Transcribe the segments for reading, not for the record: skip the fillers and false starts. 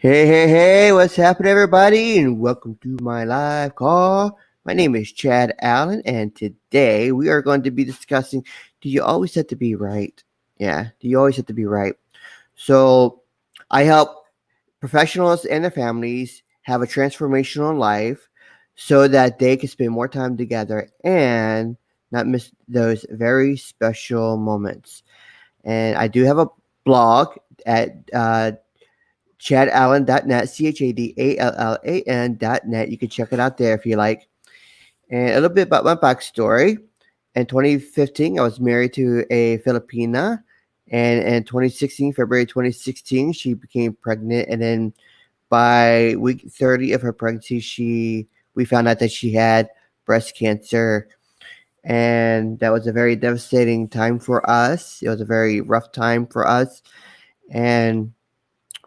Hey, what's happening, everybody? And welcome to my live call. My name is Chad Allen, and today we are going to be discussing, do you always have to be right? Yeah, do you always have to be right? So, I help professionals and their families have a transformational life so that they can spend more time together and not miss those very special moments. And I do have a blog at chadallen.net, chadallan.net. You can check it out there if you like. And a little bit about my backstory. In 2015, I was married to a Filipina. And in 2016, February 2016, she became pregnant. And then by week 30 of her pregnancy, we found out that she had breast cancer. And that was a very devastating time for us. It was a very rough time for us. And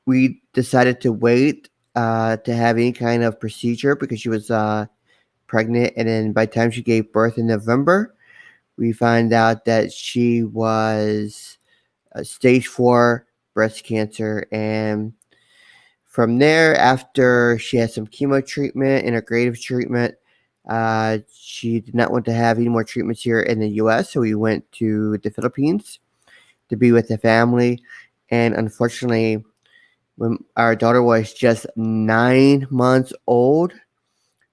we decided to wait to have any kind of procedure because she was pregnant. And then by the time she gave birth in November, we found out that she was stage 4 breast cancer. And from there, after she had some chemo treatment, integrative treatment, she did not want to have any more treatments here in the US. So we went to the Philippines to be with the family. And unfortunately, when our daughter was just 9 months old,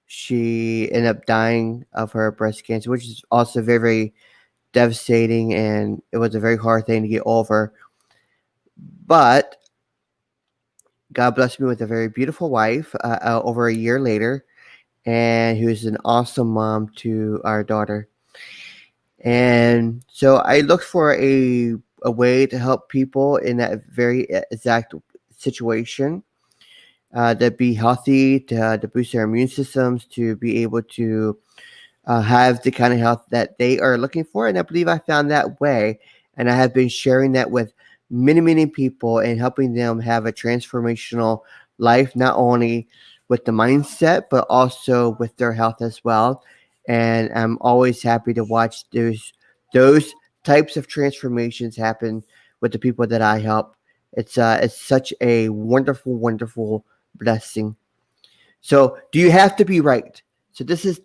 she ended up dying of her breast cancer, which is also very, very devastating, and it was a very hard thing to get over. But God blessed me with a very beautiful wife over a year later, and who's an awesome mom to our daughter. And so I looked for a way to help people in that very exact situation, to be healthy, to boost their immune systems, to be able to have the kind of health that they are looking for. And I believe I found that way. And I have been sharing that with many, many people and helping them have a transformational life, not only with the mindset, but also with their health as well. And I'm always happy to watch those types of transformations happen with the people that I help. It's such a wonderful, wonderful blessing. So, do you have to be right? So, this is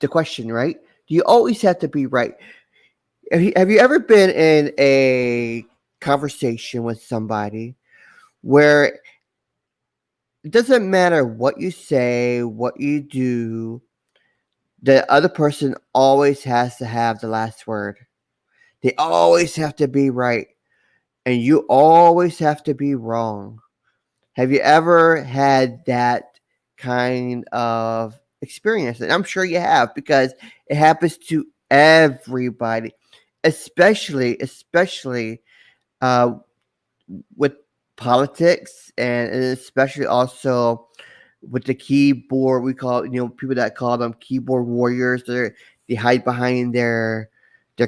the question, right? Do you always have to be right? Have you ever been in a conversation with somebody where it doesn't matter what you say, what you do, the other person always has to have the last word? They always have to be right, and you always have to be wrong. Have you ever had that kind of experience? And I'm sure you have, because it happens to everybody, especially uh, with politics, and especially also with the keyboard. We call, people that call them keyboard warriors. They hide behind their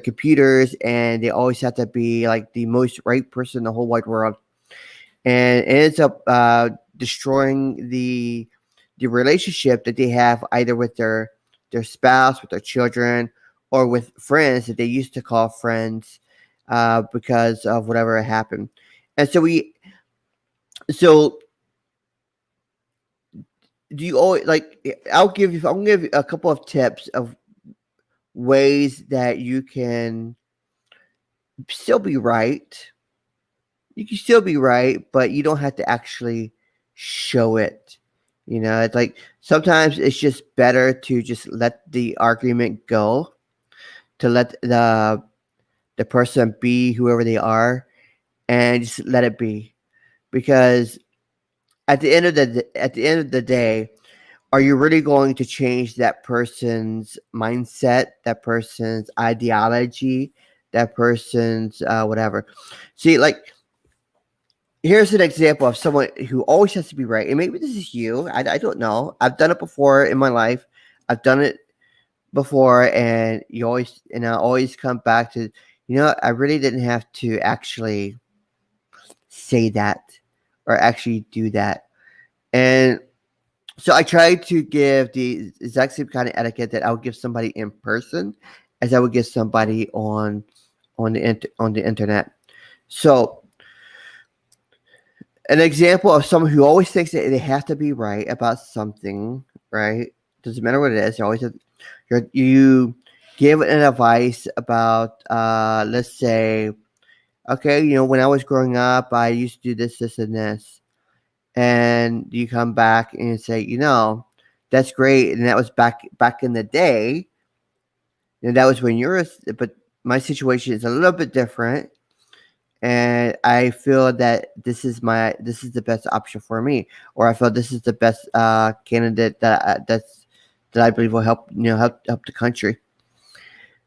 computers, and they always have to be like the most right person in the whole wide world, and it ends up destroying the relationship that they have either with their spouse, with their children, or with friends that they used to call friends, because of whatever happened. And so do you always like? I'm gonna give you a couple of tips of ways that you can still be right. You can still be right, but you don't have to actually show it. It's like sometimes it's just better to just let the argument go, to let the person be whoever they are, and just let it be. Because at the end of the day, are you really going to change that person's mindset, that person's ideology, that person's whatever? See, like, Here's an example of someone who always has to be right, and maybe this is you. I don't know. I've done it before in my life. I've done it before, and I always come back to, I really didn't have to actually say that or actually do that. And so I try to give the exact same kind of etiquette that I would give somebody in person as I would give somebody on the internet. So an example of someone who always thinks that they have to be right about something, right? Doesn't matter what it is. You always have, you give an advice about, let's say, okay, when I was growing up, I used to do this, this, and this, and you come back and say, that's great, and that was back in the day, and that was when but my situation is a little bit different, and I feel that this is the best option for me, or I feel this is the best candidate that I believe will help help the country.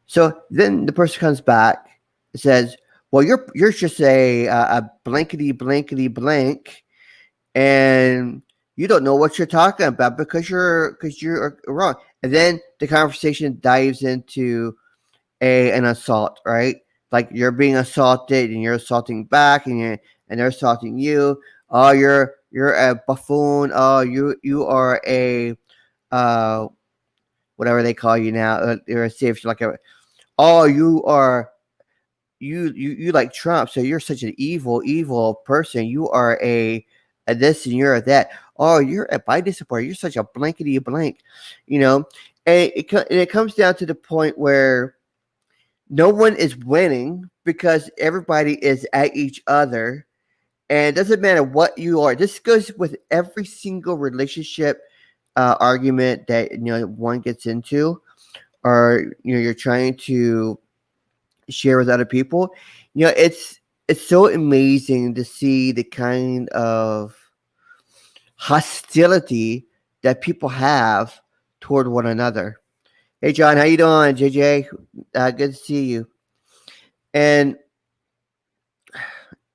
So then the person comes back and says, "Well, you're just a blankety blankety blank, and you don't know what you're talking about because you're wrong." And then the conversation dives into an assault, right? Like you're being assaulted and you're assaulting back, and they're assaulting you. Oh, you're a buffoon. Oh, you are a uh whatever they call you now. You're a safe like a oh you are you like Trump, so you're such an evil person. You are a this and you're a that. Oh, you're a Biden supporter. You're such a blankety blank, you know. And it comes down to the point where no one is winning because everybody is at each other, and it doesn't matter what you are. This goes with every single relationship argument that one gets into, or you're trying to share with other people. It's so amazing to see the kind of hostility that people have toward one another. Hey John, how you doing? JJ, good to see you. And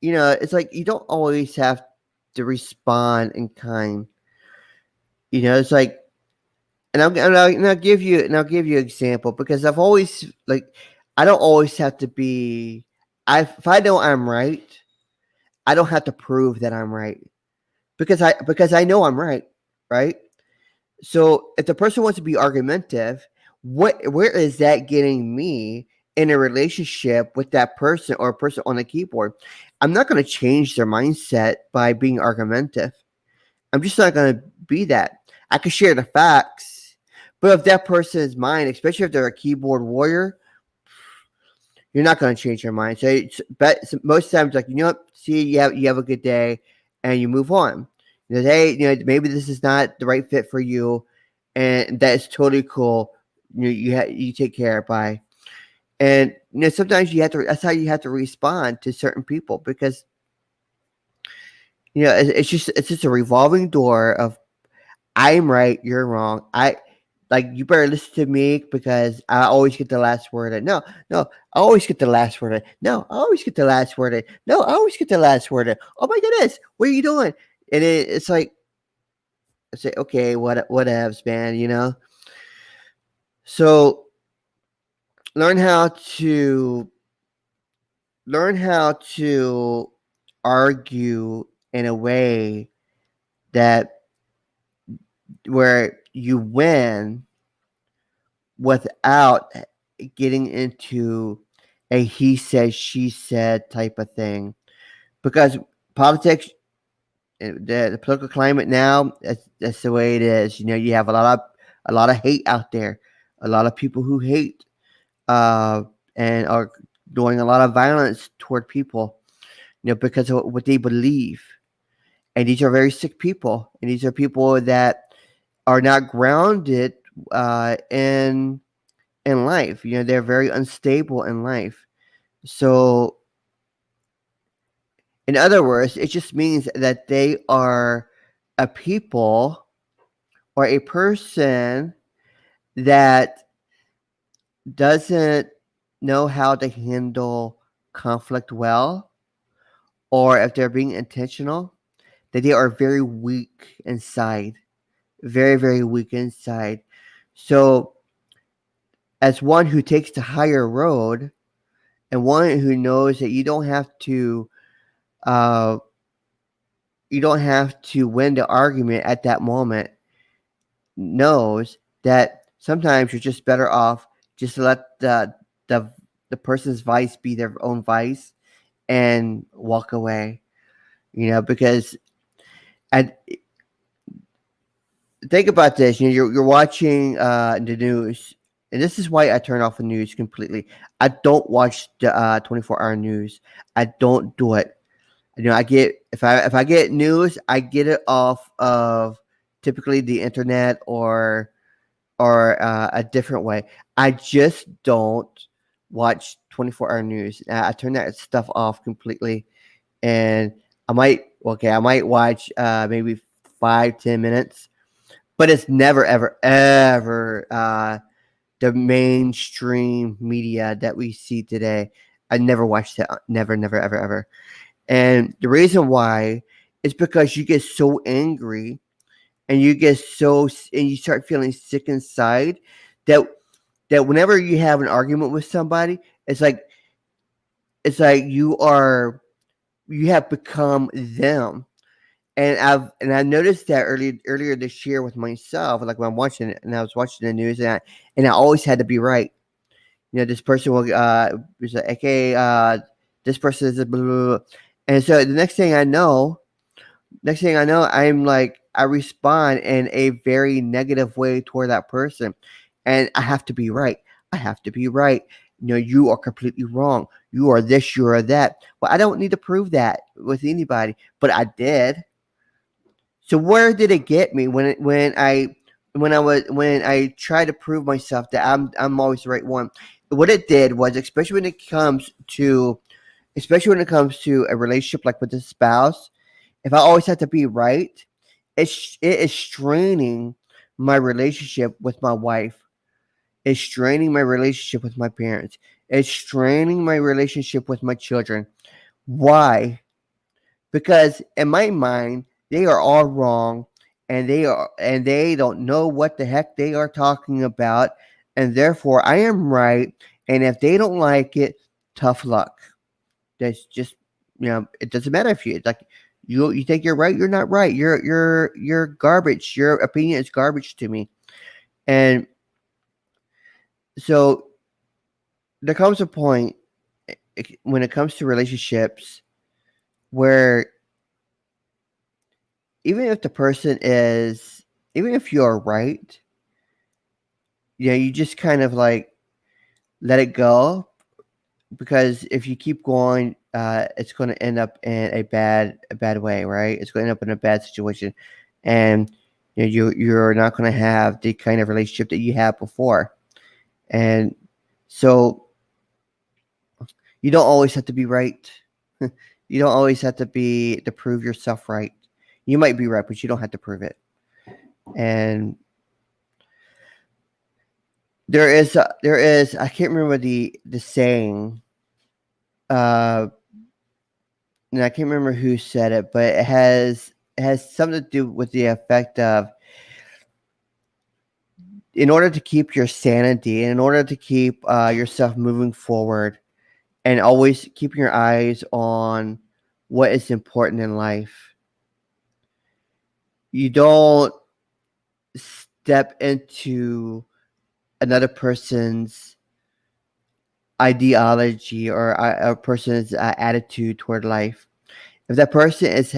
it's like you don't always have to respond in kind. It's like, and I'll give you an example because I've always like I don't always have to be. If I know I'm right, I don't have to prove that I'm right because I know I'm right, right? So if the person wants to be argumentative, where is that getting me in a relationship with that person or a person on the keyboard? I'm not going to change their mindset by being argumentative. I'm just not going to be that. I can share the facts, but if that person is mine, especially if they're a keyboard warrior, you're not going to change your mind. So most times, like what, see, you have a good day, and you move on. Hey, maybe this is not the right fit for you, and that is totally cool. You take care. Bye. And sometimes you have to. That's how you have to respond to certain people because it's just a revolving door of I'm right, you're wrong. You better listen to me because I always get the last word. No, no, I always get the last word. No, I always get the last word. No, I always get the last word. Oh my goodness, what are you doing? And it's like I say, okay, whatevs, man. So learn how to learn how to argue in a way that where you win without getting into a he said she said type of thing because politics, the political climate now, that's the way it is. You have a lot of hate out there, a lot of people who hate uh and are doing a lot of violence toward people because of what they believe. And these are very sick people, and these are people that are not grounded in life. They're very unstable in life. So, in other words, it just means that they are a people or a person that doesn't know how to handle conflict well, or if they're being intentional, that they are very weak inside, very, very weak inside. So, as one who takes the higher road and one who knows that uh, you don't have to win the argument at that moment, knows that sometimes you're just better off just to let the the person's vice be their own vice and walk away. Because I think about this. You're watching the news, and this is why I turn off the news completely. I don't watch the 24-hour news. I don't do it. I get if I get news, I get it off of typically the internet or a different way. I just don't watch 24-hour news. I turn that stuff off completely, and I might watch maybe 5-10 minutes, but it's never ever ever the mainstream media that we see today. I never watched that. Never, never, ever, ever. And the reason why is because you get so angry and you start feeling sick inside that whenever you have an argument with somebody, it's like you have become them. And I noticed that earlier this year with myself, like when I'm watching it, and I was watching the news, and I always had to be right. This person will was like, okay, this person is a blah, blah, blah. And so the next thing I know, I respond in a very negative way toward that person, and I have to be right. I have to be right. You are completely wrong. You are this. You are that. Well, I don't need to prove that with anybody, but I did. So where did it get me when I try to prove myself that I'm always the right one? What it did was, especially when it comes to a relationship like with a spouse, if I always have to be right, it is straining my relationship with my wife. It's straining my relationship with my parents. It's straining my relationship with my children. Why? Because in my mind, they are all wrong, and they don't know what the heck they are talking about, and therefore I am right. And if they don't like it, tough luck. That's just it doesn't matter if you think you're right, you're not right. You're garbage. Your opinion is garbage to me. And so there comes a point when it comes to relationships where even if the person is even if you're right, you just kind of like let it go, because if you keep going, it's going to end up in a bad way, right? It's going to end up in a bad situation, and you're not going to have the kind of relationship that you had before. And so you don't always have to be right. You don't always have to prove yourself right. You might be right, but you don't have to prove it. And there is I can't remember the saying, uh and I can't remember who said it, but it has something to do with the effect of, in order to keep your sanity, and in order to keep yourself moving forward, and always keeping your eyes on what is important in life, you don't step into another person's ideology or a person's attitude toward life. If that person is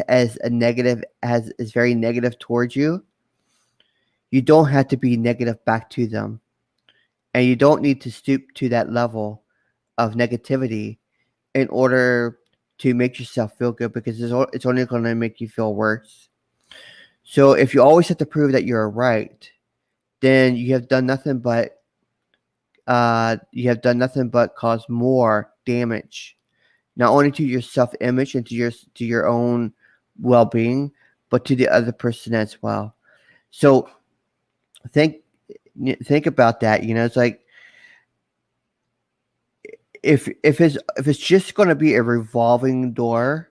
very negative towards you, you don't have to be negative back to them, and you don't need to stoop to that level of negativity in order to make yourself feel good, because it's only going to make you feel worse. So if you always have to prove that you're right, then you have done nothing but cause more damage, not only to your self-image and to your own well-being, but to the other person as well. So think think about that. It's like, if it's just going to be a revolving door,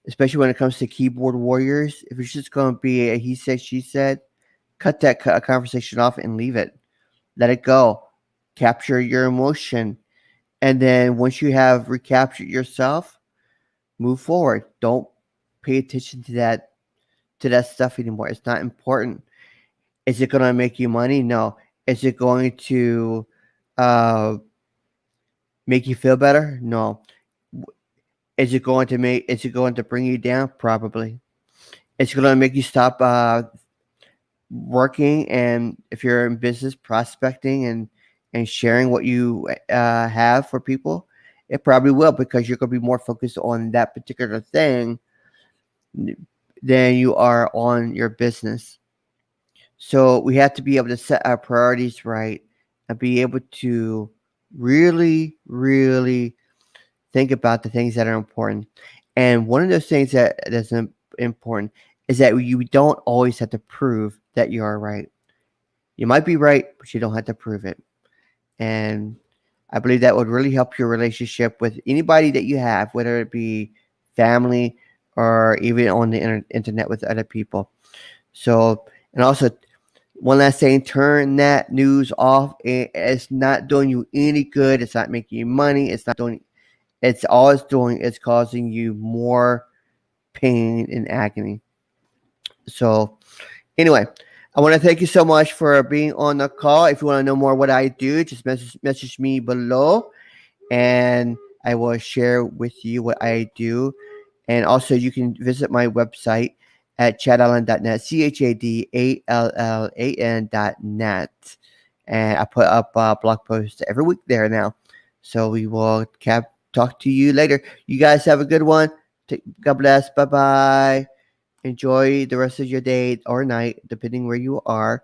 especially when it comes to keyboard warriors. If it's just going to be a he said, she said, cut that conversation off and leave it. Let it go. Capture your emotion. And then once you have recaptured yourself, move forward. Don't pay attention to that stuff anymore. It's not important. Is it going to make you money? No. Is it going to uh, make you feel better? No. Is it going to bring you down? Probably. It's going to make you stop working, and if you're in business, prospecting and sharing what you have for people, it probably will, because you're going to be more focused on that particular thing than you are on your business. So we have to be able to set our priorities right and be able to really, really think about the things that are important. And one of those things that's important is that you don't always have to prove that you are right. You might be right, but you don't have to prove it. And I believe that would really help your relationship with anybody that you have, whether it be family or even on the internet with other people. So, and also, one last thing, turn that news off. It's not doing you any good. It's not making you money. It's all it's doing is causing you more pain and agony. So, anyway, I want to thank you so much for being on the call. If you want to know more what I do, just message me below, and I will share with you what I do. And also, you can visit my website at chadallan.net, chadallan.net. And I put up blog posts every week there now. So we will talk to you later. You guys have a good one. God bless. Bye bye. Enjoy the rest of your day or night, depending where you are.